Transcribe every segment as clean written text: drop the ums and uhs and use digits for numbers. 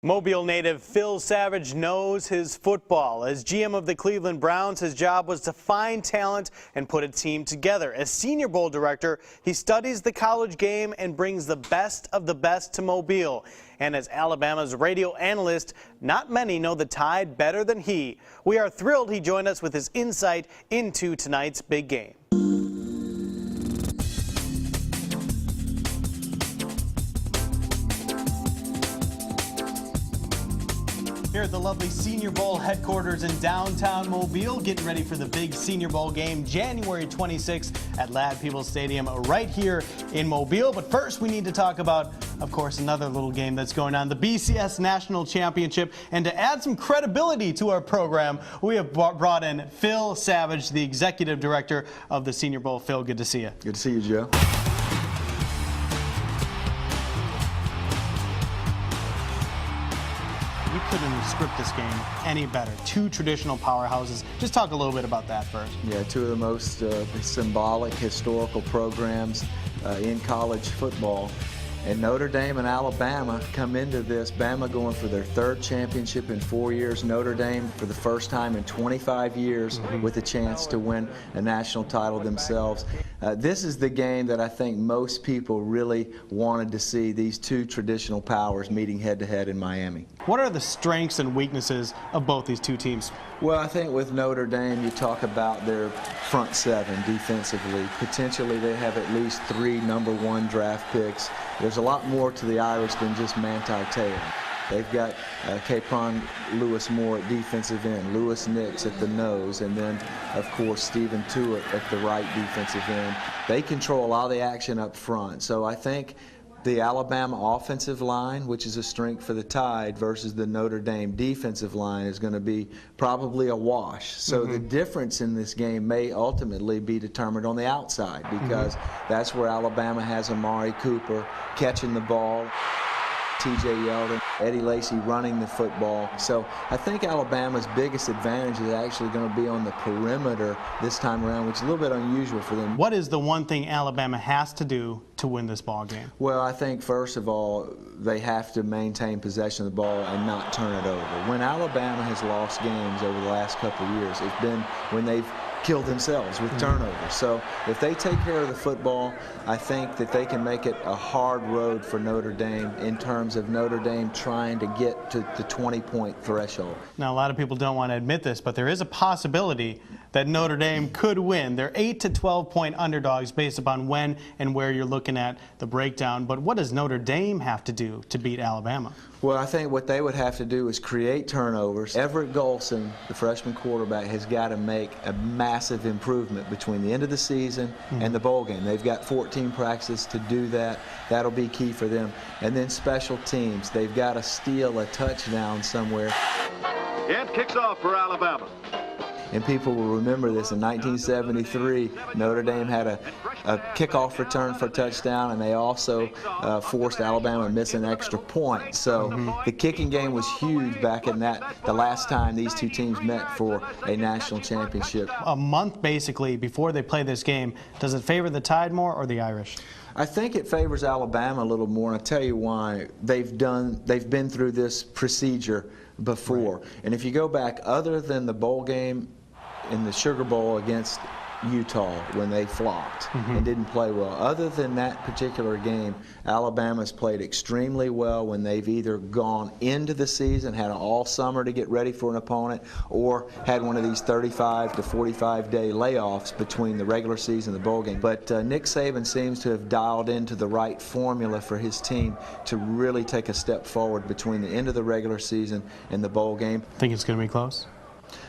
Mobile native Phil Savage knows his football. As GM of the Cleveland Browns, his job was to find talent and put a team together. As Senior Bowl director, he studies the college game and brings the best of the best to Mobile. And as Alabama's radio analyst, not many know the Tide better than he. We are thrilled he joined us with his insight into tonight's big game. Here at the lovely Senior Bowl headquarters in downtown Mobile, getting ready for the big Senior Bowl game January 26th at Ladd-Peebles Stadium right here in Mobile. But first we need to talk about, of course, another little game that's going on, the BCS National Championship. And to add some credibility to our program, we have brought in Phil Savage, the executive director of the Senior Bowl. Phil, good to see you. Good to see you, Joe. You couldn't script this game any better. Two traditional powerhouses. Just talk a little bit about that first. Yeah, two of the most symbolic, historical programs in college football. And Notre Dame and Alabama come into this. Bama going for their third championship in 4 years. Notre Dame for the first time in 25 years with a chance to win a national title themselves. This is the game that I think most people really wanted to see, these two traditional powers meeting head-to-head in Miami. What are the strengths and weaknesses of both these two teams? Well, I think with Notre Dame, you talk about their front seven defensively. Potentially, they have at least 3 #1 draft picks. There's a lot more to the Irish than just Manti Te'o. They've got Capron Lewis Moore at defensive end, Lewis Nix at the nose, and then, of course, Stephen Tuitt at the right defensive end. They control a lot of the action up front. So I think the Alabama offensive line, which is a strength for the Tide, versus the Notre Dame defensive line, is going to be probably a wash. So the difference in this game may ultimately be determined on the outside, because that's where Alabama has Amari Cooper catching the ball, T.J. Yeldon, Eddie Lacy running the football. So I think Alabama's biggest advantage is actually going to be on the perimeter this time around, which is a little bit unusual for them. What is the one thing Alabama has to do to win this ball game? Well, I think first of all, they have to maintain possession of the ball and not turn it over. When Alabama has lost games over the last couple of years, it's been when they've killed themselves with turnovers. So if they take care of the football, I think that they can make it a hard road for Notre Dame in terms of Notre Dame trying to get to the 20-point threshold. Now, a lot of people don't want to admit this, but there is a possibility that Notre Dame could win. They're 8 to 12-point underdogs based upon when and where you're looking at the breakdown. But what does Notre Dame have to do to beat Alabama? Well, I think what they would have to do is create turnovers. Everett Golson, the freshman quarterback, has got to make a massive improvement between the end of the season and the bowl game. They've got 14 practices to do that. That'll be key for them. And then special teams. They've got to steal a touchdown somewhere. It kicks off for Alabama. And people will remember this. In 1973, Notre Dame had a kickoff return for a touchdown, and they also forced Alabama to miss an extra point. So the kicking game was huge back in the last time these two teams met for a national championship. A month basically before they play this game, does it favor the Tide more or the Irish? I think it favors Alabama a little more, and I'll tell you why. They've been through this procedure before. Right. And if you go back, other than the bowl game in the Sugar Bowl against Utah when they flopped and didn't play well, other than that particular game, Alabama's played extremely well when they've either gone into the season, had all summer to get ready for an opponent, or had one of these 35 to 45-day layoffs between the regular season and the bowl game. But Nick Saban seems to have dialed into the right formula for his team to really take a step forward between the end of the regular season and the bowl game. Think it's going to be close?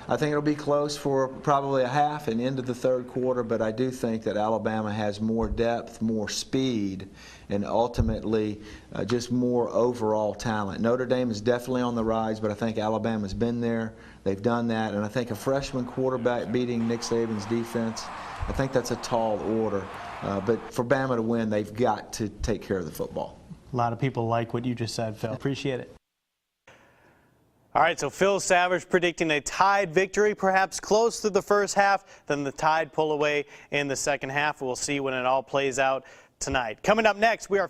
I think it'll be close for probably a half and into the third quarter, but I do think that Alabama has more depth, more speed, and ultimately just more overall talent. Notre Dame is definitely on the rise, but I think Alabama's been there. They've done that, and I think a freshman quarterback beating Nick Saban's defense, I think that's a tall order. But for Bama to win, they've got to take care of the football. A lot of people like what you just said, Phil. Appreciate it. All right, so Phil Savage predicting a Tide victory, perhaps close to the first half, then the Tide pull away in the second half. We'll see when it all plays out tonight. Coming up next, we are